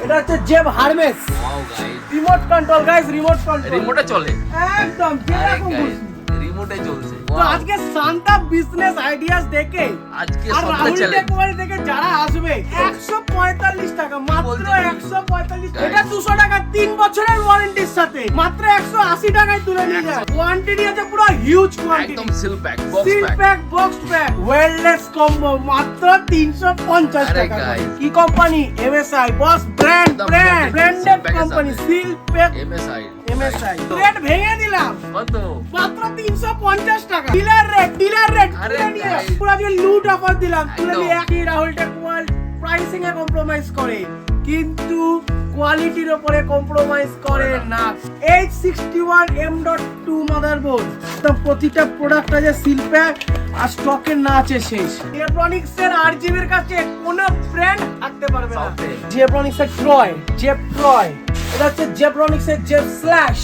এটা হচ্ছে Zeb Hermes. Wow guys, remote control guys, remote control. রিমোটে চলে একদম যেরকম খুশি। রিমোটে চলছে। তো আজকে সান্তা বিজনেস আইডিয়াস দেখে আজকে আর সন্ধ্যা রাহুল চ্যালেঞ্জ টেকওয়ারি থেকে যারা আসবে 145 টাকা, মাত্র 145 টাকা। এটা 200 টাকা 3 বছরের ওয়ারেন্টির সাথে মাত্র 180 টাকায় তুলে নিয়ে যায়। কোয়ান্টিটি আছে পুরো হিউজ কোয়ান্টিটি, একদম seal pack, box seal pack. Pack, box pack, wireless combo মাত্র 350 আরে টাকা। guys, কি কোম্পানি? এমএসআই বস ব্র্যান্ড, একদম ব্র্যান্ডেড branded seal pack এর কোম্পানি, সাথে। Seal pack MSI MSI. Rate ভেঙে দিলাম কত? মাত্র 350 টাকা। ডিলার রেট আরে তুলে নিয়ে guys, পুরো আজকে লুট অফার দিলাম। তুলে একদম। নিয়ে একই রাহুল টেকওয়ার্ল্ড প্রাইসিং এ কম্প্রোমাইজ করে, কিন্তু কোয়ালিটির উপরে কম্প্রোমাইজ করে না। H61M.2 মাদারবোর্ড, তো প্রতিটা প্রোডাক্ট আছে সিল প্যাক আর স্টকের না আছে শেষ। ইলেকট্রনিক্স এর RGB এর কাছে কোনো ব্র্যান্ড থাকতে পারবে না। জেব্রনিক্স এর জেব ট্রয়, এটা হচ্ছে জেব্রনিক্স এর জেব স্ল্যাশ,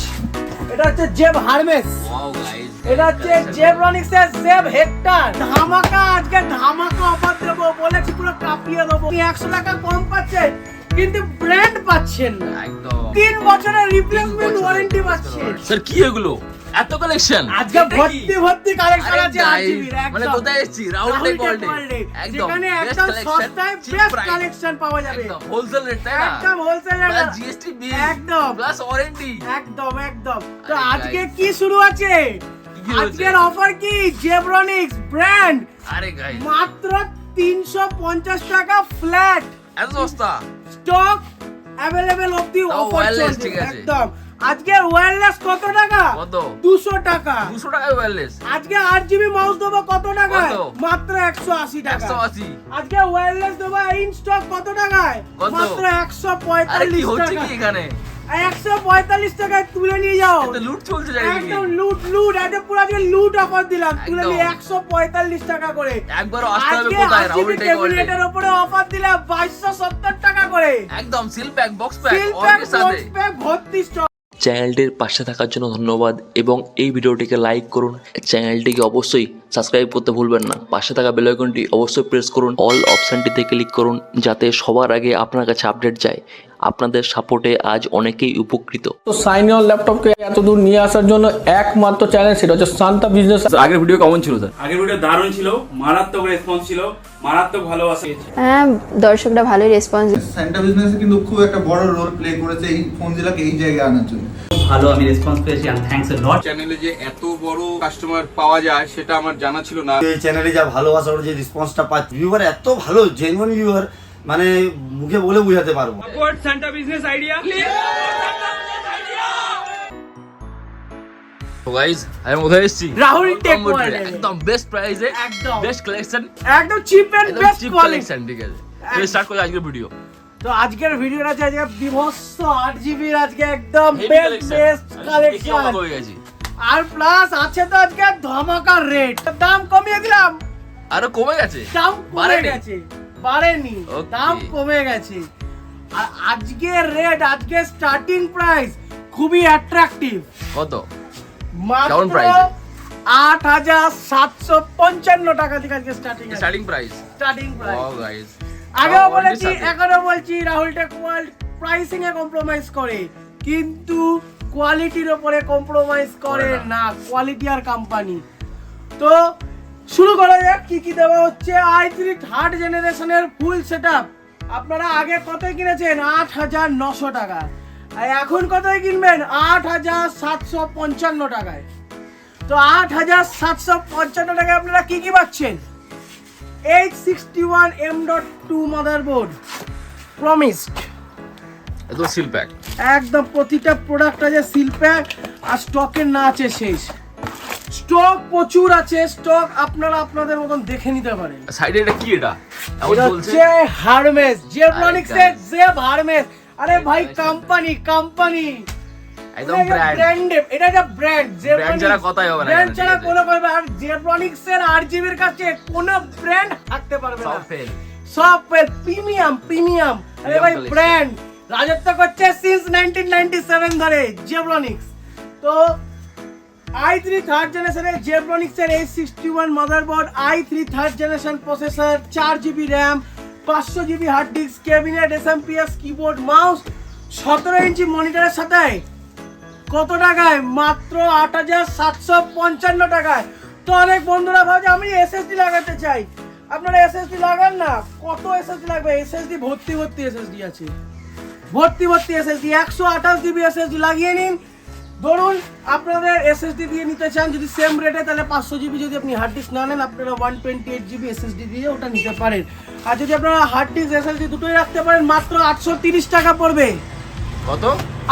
এটা হচ্ছে জেব হারমেস, ওয়াও গাইস, এটা হচ্ছে জেব্রনিক্স এর জেব হেক্টর। ধামাকা, আজকে ধামাকা অফার দেবো বলেছি, পুরো কাঁপিয়ে দেবো। 100 টাকা কম পাচ্ছেন কিন্তু ব্র্যান্ড পাচ্ছেন না। একদম 3 বছরের রিপ্লেসমেন্ট ওয়ারেন্টি পাচ্ছেন। স্যার কি এগুলো এত কালেকশন? আজকে ভর্তি কালেকশন আছে RGB এর। মানে কোথায় এসেছি? রাহুল টেকওয়ার্ল্ডে। একদম যেখানে বেস্ট একদম কালেকশন, সস্তায় বেস্ট কালেকশন পাওয়া যাবে। একদম হোলসেল রেট, তাই না? একদম wholesale rate, plus GST bill, একদম প্লাস ওয়ারেন্টি। একদম একদম। তো আরে আজকে guys, কি শুরু আছে? কি হয়েছে? আজকের অফার কি? জেব্রনিক্স ব্র্যান্ড আরে গাইস, মাত্র 350 টাকা ফ্ল্যাট। এত সস্তা? স্টক অ্যাভেলেবল অফ দি তাও অফার wireless, চলছে। ঠিক আছে। একদম। আজকে ওয়্যারলেস কত টাকা? কত? 200 টাকা। 200 টাকায় ওয়্যারলেস। আজকে 8GB মাউস দেবো কত টাকায়? কত? মাত্র 180 টাকা। 180। আজকে ওয়্যারলেস দেবো ইন স্টক কত টাকায়? কত? মাত্র আরে কি 145 হচ্ছে টাকা। কি এখানে? 145 টাকায় তুলে নিয়ে যাও। এত লুট চলছে চারিদিকে। একদম লুট আজকে পুরো আজকে লুট অফার দিলাম। তুলে নিয়ে 145 টাকা করে। একবার আসতে হবে আজকে কোথায়? রাহুল 8GB টেকওয়ার্ল্ডে। ক্যাবিনেটের উপরে অফার দিলাম 2270 টাকা করে। একদম seal pack, box pack, seal pack, অর্ডারের সাথে। বক্স প্যাক, ভর্তি স্টক। চ্যানেলটির পাশে থাকার জন্য ধন্যবাদ এবং এই ভিডিওটিকে লাইক করুন। চ্যানেলটিকে অবশ্যই সাবস্ক্রাইব করতে ভুলবেন না। পাশে থাকা বেল আইকনটি অবশ্যই প্রেস করুন। অল অপশানটিতে ক্লিক করুন যাতে সবার আগে আপনার কাছে আপডেট যায়। আপনাদের সাপোর্টে আজ অনেকেই উপকৃত। তো সাইন অন ল্যাপটপকে এত দূর নিয়ে আসার জন্য একমাত্র চ্যানেল, সেটা হচ্ছে সান্তা বিজনেস। আগের ভিডিও কেমন ছিল স্যার? আগের ভিডিও দারুণ ছিল, মারাত্মক রেসপন্স ছিল, মারাত্মক ভালোবাসা। হ্যাঁ, দর্শকরা ভালোই রেসপন্স। সান্তা বিজনেসে কিন্তু খুব একটা বড় রোল প্লে করেছে এই ফোন জেলাকে এই জায়গায় আনার জন্য। ভালো আমি রেসপন্স পেয়েছি, এন্ড থ্যাঙ্কস এ লট। চ্যানেলে যে এত বড় কাস্টমার পাওয়া যায় সেটা আমার জানা ছিল না। এই চ্যানেলে যা ভালোবাসা, ওর যে রেসপন্সটা পাচ্ছি, ভিউয়ার এত ভালো, জেনুইন ভিউয়ার, মানে মুখে বলে বোঝাতে পারবো। Support Santa business idea. তো গাইস, আমি কোথায় এসেছি? রাহুল টেকওয়ার্ল্ডে। একদম বেস্ট প্রাইসে, একদম বেস্ট কালেকশন, একদম চিপ এন্ড একদম বেস্ট চিপ কোয়ালিটি। কালেকশন, ঠিক আছে? তো স্টার্ট করি আজকের ভিডিও। তো আজকের ভিডিওটা আছে আজকে বিভৎস 8GB এর আজকে একদম Heavy বেস্ট collection। কালেকশন। অবাক হয়ে গেছি। আর প্লাস আছে তো আজকে ধামাকা রেট। দাম কমিয়ে দিলাম। আরো কমে গেছে? দাম কমে বাড়েনি? গেছে, বাড়েনি, Okay. দাম কমে গেছে। আর আজকের রেট, আজকে স্টার্টিং প্রাইস খুবই অ্যাট্রাকটিভ। কত? মাত্র কেমন price এ? 8755 টাকা থেকে আজকে starting starting price. Starting price. Wow guys, আগেও তাও বলেছি, warranty সাথে। এখনো বলছি, রাহুল টেকওয়ার্ল্ড প্রাইসিং এ কম্প্রোমাইজ করে, কিন্তু কোয়ালিটির উপরে কম্প্রোমাইজ করে না। কোয়ালিটি আর কোম্পানি। তো শুরু করা যাক কি কি দেওয়া হচ্ছে। i3 থার্ড জেনারেশনের ফুল সেটআপ আপনারা আগে কত কিনেছেন? 8900 টাকা। আর এখন কত কিনবেন? 8755 টাকায়। তো 8755 টাকায় আপনারা কি কি পাচ্ছেন? H61M.2 মাদারবোর্ড, প্রমিসড, একদম সিল প্যাক। একদম প্রতিটা প্রোডাক্ট আছে সিল প্যাক আর স্টকের না আছে শেষ। স্টক প্রচুর আছে, স্টক আপনারা আপনাদের মতন দেখে নিতে পারেন। সাইডে এটা কি? এটা এমন এটা বলছে হচ্ছে হারমেস, জেব্রনিক্স এর guys, জেব হারমেস। আরে ভাই, guys, কোম্পানি একদম ব্র্যান্ড। এটা একটা ব্র্যান্ড। ব্র্যান্ড ছাড়া কথাই হবে না। ব্র্যান্ড ছাড়া এখানে, কোনো কথা। আর জেব্রনিক্স এর RGB এর কাছে কোনো ব্র্যান্ড থাকতে পারবে না। সব ফেল। সব প্রিমিয়াম। আরে ভাই, collection। ব্র্যান্ড রাজত্ব করছে সিন্স 1997 ধরে জেব্রনিক্স। তো i3 থার্ড জেনারেশনের জেব্রনিক্স এর H61 motherboard, i3 third generation processor, 4GB RAM, 500 GB hard disk, cabinet, SMPS, keyboard, mouse, 17 inch মনিটরের সাথে কত টাকায়? মাত্র 8755 টাকায়। তো অনেক বন্ধুরা ভাবে আমি এসএসডি লাগাতে চাই, আপনারা এসএসডি লাগান না। কত এসএসডি লাগবে? এসএসডি ভর্তি এসএসডি আছে, ভর্তি এসএসডি 128 জিবি এসএসডি লাগিয়ে নিন। ধরুন আপনাদের এসএসডি দিয়ে নিতে চান যদি সেম রেটে, তাহলে 500 জিবি যদি আপনি হার্ড ডিস্ক না নেন, আপনারা 128 জিবি এসএসডি দিয়ে ওটা নিতে পারেন। আর যদি আপনারা হার্ড ডিস্ক এসএসডি দুটোই রাখতে পারেন, মাত্র 830 টাকা পড়বে। কত?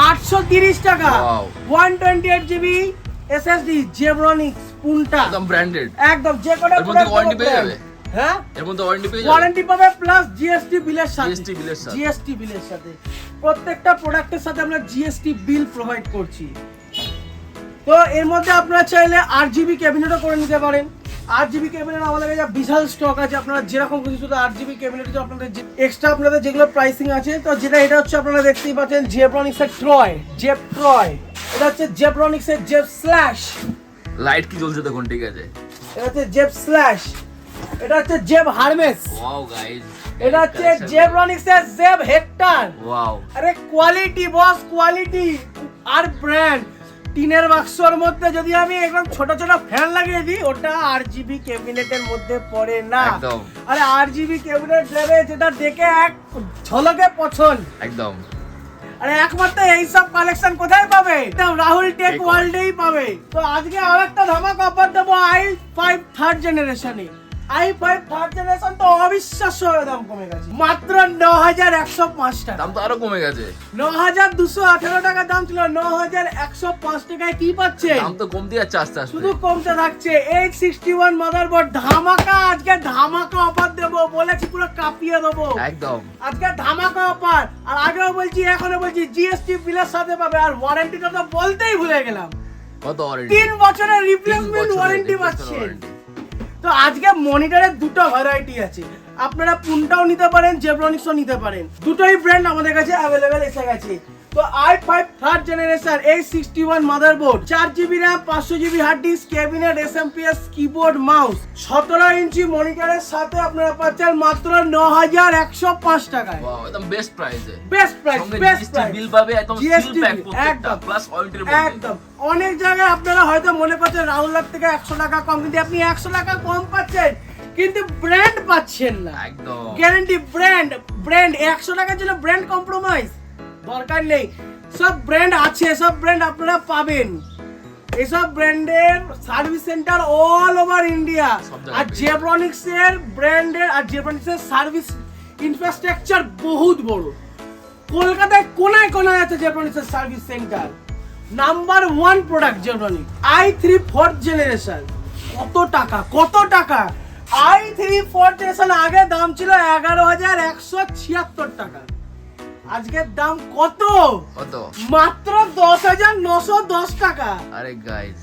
830 টাকা। Wow. 128 জিবি এসএসডি জেব্রনিক্স পুনটা, একদম ব্র্যান্ডেড, একদম যে কোটা এর মধ্যে ওয়ারেন্টি পেয়ে যাবে। হ্যাঁ, এর মধ্যে ওয়ারেন্টি পেয়ে যাবে, ওয়ারেন্টি পাবে প্লাস জিএসটি বিলের সাথে। জিএসটি বিলের সাথে প্রত্যেকটা প্রোডাক্টের সাথে আমরা জিএসটি বিল প্রোভাইড করছি। তো এর মধ্যে আপনারা চাইলে 8 জিবি ক্যাবিনেটও করে নিতে পারেন। 8 জিবি ক্যাবিনেট আমাদের কাছে বিশাল স্টক আছে, আপনারা যেরকম খুশি শুধু 8 জিবি ক্যাবিনেট আপনাদের এক্সট্রা আপনাদের যেগুলো প্রাইসিং আছে। তো যেটা এটা হচ্ছে আপনারা দেখতেই পাচ্ছেন জেব্রনিক্সের ট্রয়, এটা হচ্ছে জেব্রনিক্সের জেব স্ল্যাশ। লাইট কি জ্বলছে দেখুন, ঠিক আছে। এটা হচ্ছে জেব স্ল্যাশ, এটা হচ্ছে জেব হারমেস, ওয়াও গাইস, এটা হচ্ছে জেব্রনিক্সের জেব হেক্টর। ওয়াও, আরে কোয়ালিটি বস, কোয়ালিটি আর ব্র্যান্ড। টিনের বাক্সর মধ্যে যদি আমি একদম ছোট ছোট ফ্যান লাগিয়ে দিই, ওটা 8 জিবি ক্যাবিনেটের মধ্যে পড়ে না। একদম। আরে 8 জিবি ক্যাবিনেট দেবে যেটা দেখে এক ঝলকে পছন্দ। একদম। আরে একমাত্র এইসব কালেকশন কোথায় পাবে? রাহুল টেক ওয়ার্ল্ডেই পাবে। তো আজকে আরেকটা ধামাকা অফার দেবো i5 থার্ড জেনারেশনে। i5 থার্ড জেনারেশন তো অবিশ্বাস্য দাম কমে গেছে, মাত্র 9105 টাকা। দাম তো আরো কমে গেছে, 9218 টাকা দাম ছিল, 9105 টাকায় কি পাচ্ছে? দাম তো কমতে যাচ্ছে আস্তে আস্তে, শুধু কমতে থাকছে। 861 মাদারবোর্ড ধামাকা, আজকে ধামাকা অফার দেবো, বলেছি পুরো কাঁপিয়ে দেবো একদম। আজকে ধামাকা অফার। আর আগেও বলছি এখনো বলছি জিএসটি বিলের সাথে পাবে। আর ওয়ারেন্টিটা তো বলতেই ভুলে গেলাম, কত ওয়ারেন্টি? 3 বছরের রিপ্লেসমেন্ট ওয়ারেন্টি পাচ্ছেন। তো আজকে মনিটরের দুটো ভ্যারাইটি আছে, আপনারা পুনটাও নিতে পারেন, জেব্রনিক্সও নিতে পারেন। দুটোই ব্র্যান্ড আমাদের কাছে অ্যাভেলেবেল এসে গেছে। তো i5 third generation 861 motherboard, 4 GB RAM, 500 GB hard disk, cabinet, SMPS, keyboard, mouse, 17 inch মনিটরের সাথে আপনারা পাচ্ছেন মাত্র 9105 টাকায়। ওয়াও, একদম বেস্ট প্রাইসে, বেস্ট প্রাইস, বেস্ট প্রাইস। বিল পাবে একদম সিল প্যাক প্রত্যেকটা, একদম প্লাস ওয়ারেন্টির মধ্যে। একদম। অনেক জায়গায় আপনারা হয়তো মনে করছেন রাহুল থেকে 100 টাকা কম, কিন্তু আপনি 100 টাকা কম পাচ্ছেন কিন্তু ব্র্যান্ড পাচ্ছেন না। একদম গ্যারান্টি ব্র্যান্ড 100 টাকার জন্য ব্র্যান্ড কম্প্রোমাইজ দরকার নেই। সব ব্র্যান্ড আছে, সব ব্র্যান্ড আপনারা পাবেন। এইসব ব্র্যান্ডের service centre all over India. আর জেব্রনিক্সের ব্র্যান্ডের আর জেব্রনিক্সের সার্ভিস ইনফ্রাস্ট্রাকচার বহুত বড়। কলকাতায় কোনায় কোনায় আছে জেব্রনিক্সের service centre. Number 1 product Zebronics i3 4th generation. কত টাকা i3 4th জেনারেশন আগে দাম ছিল 11176 টাকা, আজকের দাম কত? মাত্র 10910 টাকা। আরে গাইস,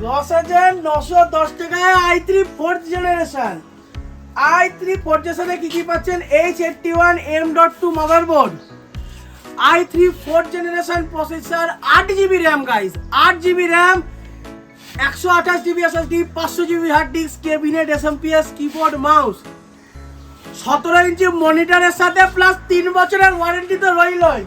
10910 টাকায় i3 4th generation. i3 4th জেনারেশনে কি পাচ্ছেন? H81 M.2 motherboard, i3 4th generation processor, 8 GB RAM guys, 8 GB RAM, 128 GB SSD, 500 GB hard disk, cabinet, SMPS, keyboard, mouse, 17 inch মনিটরের সাথে প্লাস 3 বছরের ওয়ারেন্টি তো রইলই,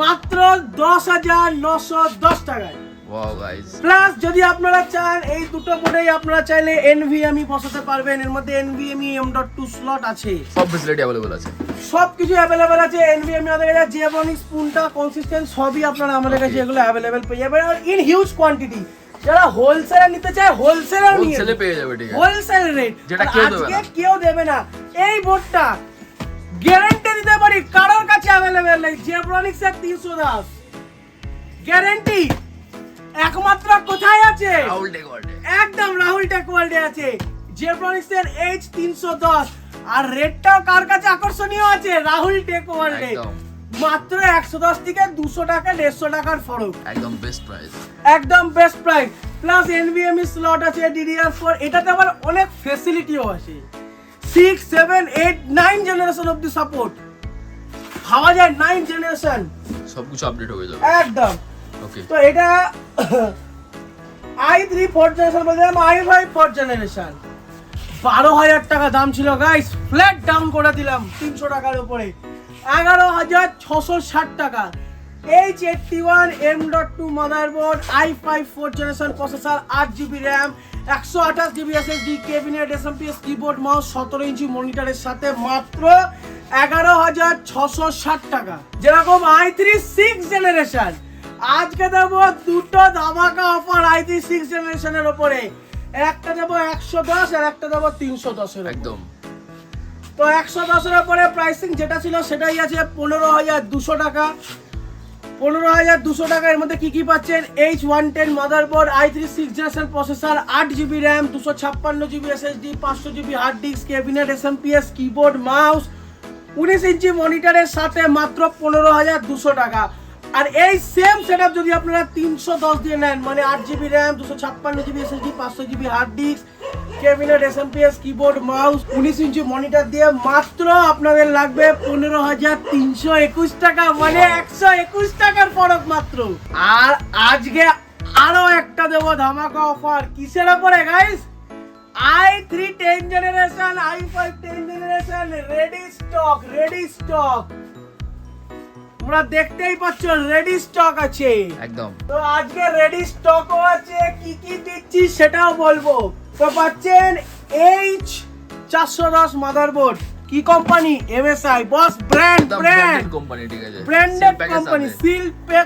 মাত্র 10910 টাকায়। ওয়াও গাইস, প্লাস যদি আপনারা চান এই দুটো বোর্ডেই আপনারা চাইলে NVMe বসাতে পারবেন। এর মধ্যে NVMe M.2 স্লট আছে, সব ফ্যাসিলিটি अवेलेबल আছে, সবকিছু অ্যাভেলেবেল আছে। NVMe আমাদের কাছে জেব্রনিক্স পুনটা কনসিস্টেন্ট সবই আপনারা আমাদের কাছে এগুলো অ্যাভেলেবেল পেয়ে যাবেন ইন হিউজ কোয়ান্টিটি। যারা হোলসেলে নিতে চায় হোলসেলও নিয়ে হোলসেলে পেয়ে যাবে, ঠিক আছে, হোলসেল রেট, যেটা কেউ দেবে না। এই বোর্ডটা গ্যারান্টি দিতে পারি কারোর কাছে অ্যাভেলেবেল নেই। জেব্রনিক্স এর 310 গ্যারান্টি একমাত্র কোথায় আছে? রাহুল টেক ওয়ার্ল্ডে। একদম রাহুল টেক ওয়ার্ল্ডে আছে Jebronix এর H310। আর রেটটাও কার কাছে আকর্ষণীয় আছে? রাহুল টেক ওয়ার্ল্ডে। মাত্র 110 থেকে 200 টাকা 150 টাকার ফরক, একদম বেস্ট প্রাইস, একদম best price. Plus NVMe slot আছে, DDR4, এটাতে আবার অনেক ফ্যাসিলিটিও আছে। 6, 7, 8, 9 জেনারেশন অফ দি সাপোর্ট, ভাবা যায় 9 জেনারেশন সবকিছু আপডেট হয়ে যাবে একদম। ওকে, তো এটা i3 4th জেনারেশন বলতে i5 4th জেনারেশন। 12,000 টাকা দাম ছিল গাইস, ফ্ল্যাট ডাউন করে দিলাম 300 টাকার উপরে 11,660 টাকা। H81 M.2 motherboard, i5 4th generation processor, 8GB RAM, 128GB SSD, cabinet, SMPS, keyboard, mouse, 17 inch মনিটরের সাথে মাত্র 11,660 টাকা। যেরকম i3 6th জেনারেশন, আজকে দেবো দুটো ধামাকা অফার i3 6th জেনারেশনের উপরে। একটা দেবো 110 আর একটা দেবো 310 এর একদম। তো 110 এর উপরে প্রাইসিং যেটা ছিল সেটাই আছে 15,200 টাকা। 15,200 টাকা। এর মধ্যে কি কি পাচ্ছেন? H110 motherboard, i3 6th generation processor, 8GB RAM, 256GB SSD, 500GB hard disk, cabinet, SMPS, keyboard, mouse, 19 inch মনিটরের সাথে মাত্র 15,200 টাকা। আর এই সেম সেটআপ যদি আপনারা 310 দিয়ে নেন, মানে 8GB RAM, 256GB SSD, 500GB hard disk, cabinet, SMPS, keyboard, mouse, 19 inch monitor দিয়ে মাত্র আপনাদের লাগবে 15,321 টাকা, মানে 121 টাকার ফরক মাত্র। আর আজকে আরো একটা দেবো ধামাকা অফার। কিসের উপরে guys? i3 10 generation, i5 10 generation, ready stock. তোমরা দেখতেই পাচ্ছ রেডি স্টক আছে একদম। তো আজকে রেডি স্টকও আছে, কি কি দিচ্ছি সেটাও বলবো। তো পাচ্ছেন H410 মাদারবোর্ড, কি company? MSI, boss brand company, ঠিক আছে, branded company, seal pack,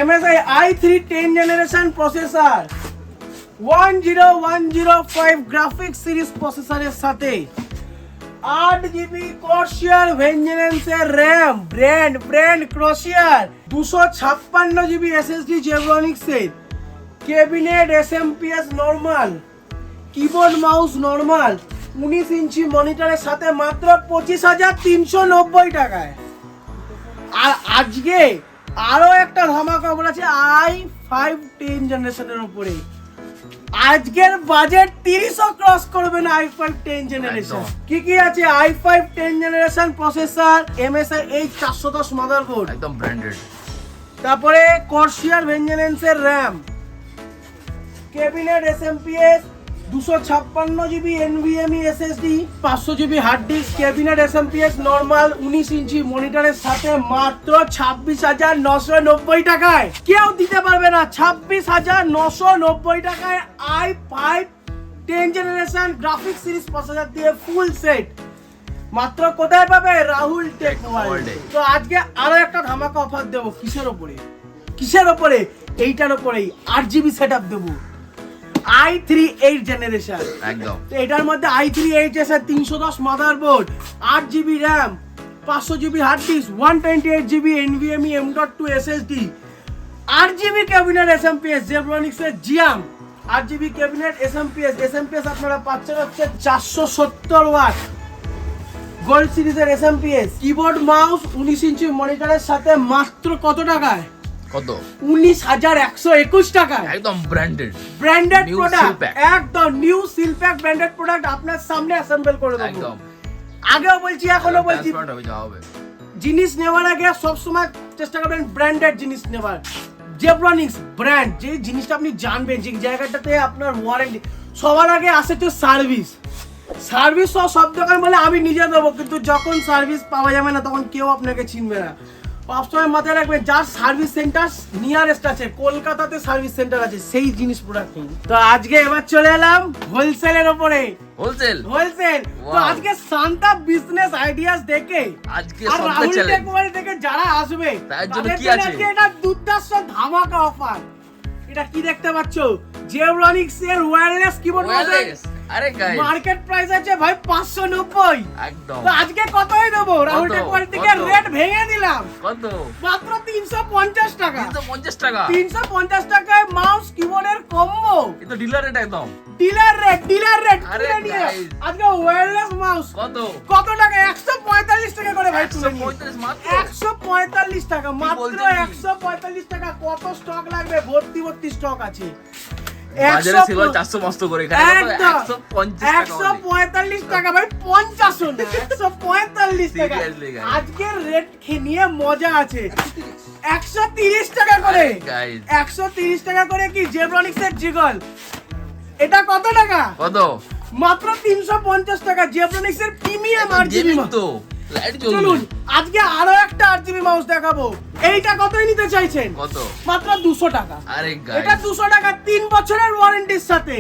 MSI i3 10 generation processor, 10105 graphics series প্রসেসরের সাথে 8GB কোর্সিয়ার ভেঞ্জেন্সের RAM, brand Corsair, 256GB SSD জেব্রনিক্সের, cabinet, SMPS normal, keyboard, mouse normal, 19 inch মনিটরের সাথে মাত্র 25,390 টাকায়। আর আজকে আরো একটা ধামাকা অফার আছে i5 10 জেনারেশনের উপরে। আজকের বাজেট 30ও ক্রস করবে না i5 10 জেনারেশন। কি কি আছে? i5 10 generation processor, MSI H410 motherboard, একদম ব্র্যান্ডেড। তারপরে কোর্সিয়ার ভেঞ্জেন্সের RAM, cabinet, SMPS, 256GB NVMe SSD, 500GB hard disk, cabinet, SMPS normal, 19 inch মনিটরের সাথে মাত্র 26,990 টাকায়। কেউ দিতে পারবে না 26,990 টাকায় i5 10 generation graphics series processor দিয়ে ফুল সেট। মাত্র কোথায় পাবে? রাহুল টেক ওয়ার্ল্ডে। তো আজকে আরো একটা ধামাকা অফার দেবো। কিসের ওপরে? এইটার ওপরেই 8GB সেটআপ দেবো, i3 8 জেনারেশন একদম। তো এটার মধ্যে i3 8 এর 310 motherboard, 8GB RAM, 500GB hard disk, 128GB NVMe M.2 SSD, 8GB cabinet, SMPS জেব্রনিক্সের জিয়াম, 8GB ক্যাবিনেট, এসএমপিএস আপনারা পাচ্ছেন হচ্ছে 470 ওয়াট গোল্ড সিরিজের এসএমপিএস, কিবোর্ড, মাউস, 19 ইঞ্চি মনিটরের সাথে মাত্র কত টাকায়? কত? 19,121 টাকায়। একদম ব্র্যান্ডেড প্রোডাক্ট, একদম new seal pack branded product আপনার সামনে অ্যাসেম্বল করে দেবো। একদম। আগেও বলছি এখনো বলছি, হবে জিনিস নেওয়ার আগে সবসময় চেষ্টা করবেন ব্র্যান্ডেড জিনিস নেওয়ার। জেব্রনিক্স ব্র্যান্ড, যে জিনিসটা আপনি জানবেন, যে জায়গাটাতে আপনার ওয়ারেন্টি। সবার আগে আসে তো সার্ভিস সব দোকান বলে আমি নিজে দেবো, কিন্তু যখন সার্ভিস পাওয়া যাবে না তখন কেউ আপনাকে চিনবে না। সবসময় মাথায় রাখবেন যার সার্ভিস সেন্টার নিয়ারেস্ট আছে, কলকাতাতে সার্ভিস সেন্টার আছে, সেই জিনিস প্রোডাক্ট নিন। তো আজকে এবার চলে এলাম হোলসেলের উপরে। হোলসেল তো আজকে সান্তা বিজনেস আইডিয়াস দেখে, আজকে আর রাহুল টেক ওয়ার্ল্ড থেকে যারা আসবে তার জন্য কি আছে? এটা দুর্দান্ত ধামাকা অফার। এটা কি দেখতে পাচ্ছ? জেব্রনিক্স এর ওয়্যারলেস কিবোর্ড মাউস। আরে গাইস, মার্কেট প্রাইস আছে ভাই 590। একদম। তো আজকে কতই দেবো? রাহুল টেক ওয়ার্ল্ড থেকে রেট ভেঙে দিলাম। কত? মাত্র 350 টাকা। 350 টাকা। 350 টাকায় মাউস কিবোর্ডের কম্বো। এটা ডিলার রেট একদম। Dealer rate. আরে গাইস, আজকে ওয়্যারলেস মাউস কত টাকা? 145 টাকা করে ভাই তুলে নিয়ে। 145 টাকা মাত্র, 145 টাকা। কত স্টক লাগবে? ভর্তি স্টক আছে। বাজারে ছিল 400 মস্ত করে, এখানে কত? 145 টাকা ভাই, 50 না, 145 টাকা। আজকে রেট নিয়ে মজা আছে। 130 টাকা করে, 130 টাকা করে কি জেব্রনিক্স এর জিগল। এটা কত টাকা? কত? মাত্র 350 টাকা জেব্রনিক্স এর প্রিমিয়াম আরজিবি তো লাইট জ্বলবে। চলুন আজকে আরো একটা আরজিবি মাউস দেখাবো। এইটা কতই নিতে চাইছেন? কত? মাত্র 200 টাকা। আরে এটা গাইস 200 টাকা 3 বছরের ওয়ারেন্টির সাথে।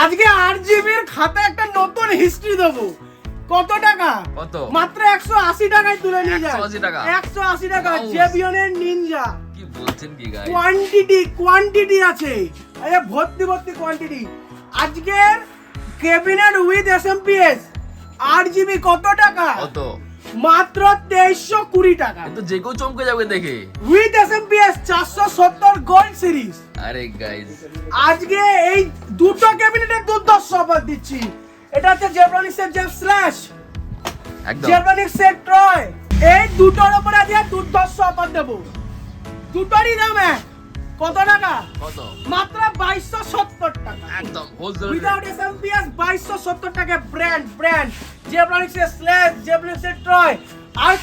আজকে আরজিবির খাতায় একটা নতুন হিস্ট্রি দেবো। কত টাকা? কত? মাত্র 180 টাকায় তুলে নিয়ে যান। 180 টাকা। 180 টাকা Mouse। জেবিয়নের নিনজা। কি বলছেন কি গাইস? কোয়ান্টিটি আছে, আরে ভর্তি কোয়ান্টিটি। আজকের ক্যাবিনেট উইথ এসএমপিএস 8GB কত টাকা? কত? মাত্র 2320 টাকা। তো যে কেউ চমকে যাবে দেখে। With SMPS 470 gold series. আরে গাইস আজকে এই দুটো ক্যাবিনেটের দুর্ধর্ষ অফার দিচ্ছি। এটা হচ্ছে জেব্রনিক্সের জেব স্ল্যাশ, একদম জেব্রনিক্সের ট্রয়। এই দুটোর উপরে আজকে দুর্ধর্ষ অফার দেবো। দুটোরই দাম এক। কত টাকা? কত? মাত্র 2270 টাকা। একদম হোলসেল উইদাউট এসএমপিএস 2270 টাকা। ব্র্যান্ড জেব্রনিক্সের স্ল্যাশ, জেব্রনিক্সের ট্রয়। আর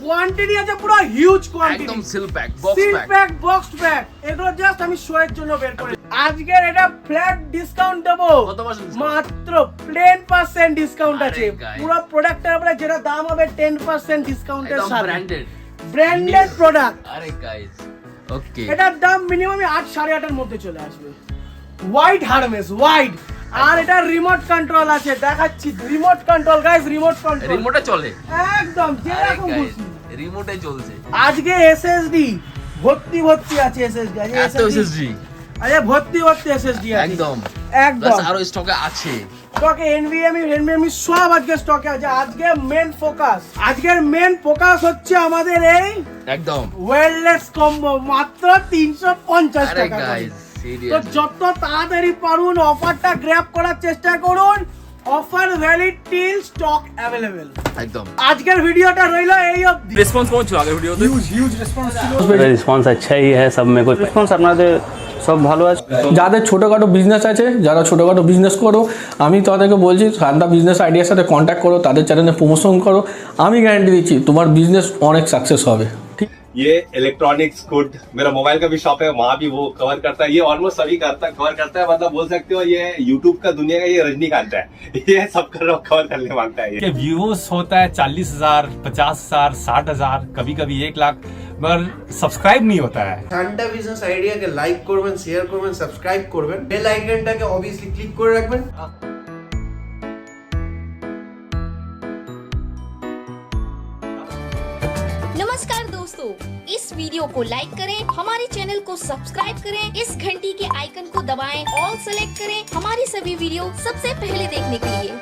কোয়ান্টিটি আছে পুরো হিউজ কোয়ান্টিটি। একদম seal pack box seal pack. Pack box pack. এগুলো জাস্ট আমি শো এর জন্য বের করি। আজকের এটা ফ্ল্যাট ডিসকাউন্ট দেবো। কত পার্সেন্ট ডিসকাউন্ট? মাত্র 10% ডিসকাউন্ট আরে আছে। guys। পুরো প্রোডাক্টের উপরে যেটা দাম হবে 10% ডিসকাউন্টের একদম সাথে। Branded product. আরে গাইস ওকে এটার দাম মিনিমাম 8 8.5 এর মধ্যে চলে আসবে। White Hermes white. আর এটা রিমোট কন্ট্রোল আছে, দেখাচ্ছি remote control guys, remote control. রিমোটে চলে। একদম আরে যেরকম গাইস খুশি। রিমোটে চলছে। আজকে এসএসডি ভর্তি আছে এসএসডি। আজকে এত এসএসডি আরে ভর্তি এসএসডি আছে একদম একদম। প্লাস আরো স্টকে আছে। স্টকে এনভিএমই সব আজকে স্টকে আছে। আজকে আজকের মেন ফোকাস হচ্ছে আমাদের এই একদম ওয়্যারলেস কম্বো মাত্র 350 আরে টাকা করে। গাইস তো সিরিয়াস যত তাড়াতাড়ি পারুন অফারটা গ্র্যাব করার চেষ্টা করুন। Offer valid till stock available. একদম। আজকের ভিডিওটা রইল এই অবধি। রেসপন্স কেমন ছিল আগের ভিডিওতে? হিউজ রেসপন্স ছিল। রেসপন্স আচ্ছা হি হ্যায় সব মে কোই রেসপন্স আপনাদের সব ভালো আছে। যাদের ছোটোখাটো বিজনেস আছে, যারা ছোটোখাটো বিজনেস করো, আমি তাদেরকে বলছি সারদা বিজনেস আইডিয়ার সাথে কন্ট্যাক্ট করো, তাদের চ্যানেলে প্রমোশন করো। আমি গ্যারান্টি দিচ্ছি তোমার বিজনেস অনেক সাকসেস হবে। ঠিক ये इलेक्ट्रॉनिक्स गुड, मेरा मोबाइल का भी शॉप है, वहाँ भी वो कवर करता है। ये ऑलमोस्ट सभी कवर करता है, मतलब बोल सकते हो ये यूट्यूब का दुनिया का ये रजनीकांत है। ये सब कवर करने मांगता है। के व्यूज होता है 40,000, 50,000, 60,000, कभी कभी 1 लाख, मगर सब्सक्राइब नहीं होता है। সান্টা বিজনেস আইডিয়াকে লাইক করবেন, শেয়ার করবেন, সাবস্ক্রাইব করবেন, বেল আইকনটাকে অবভিয়াসলি ক্লিক করে রাখবেন। नमस्कार दोस्तों, इस वीडियो को लाइक करें, हमारे चैनल को सब्सक्राइब करें, इस घंटी के आइकन को दबाएं, ऑल सेलेक्ट करें हमारी सभी वीडियो सबसे पहले देखने के लिए।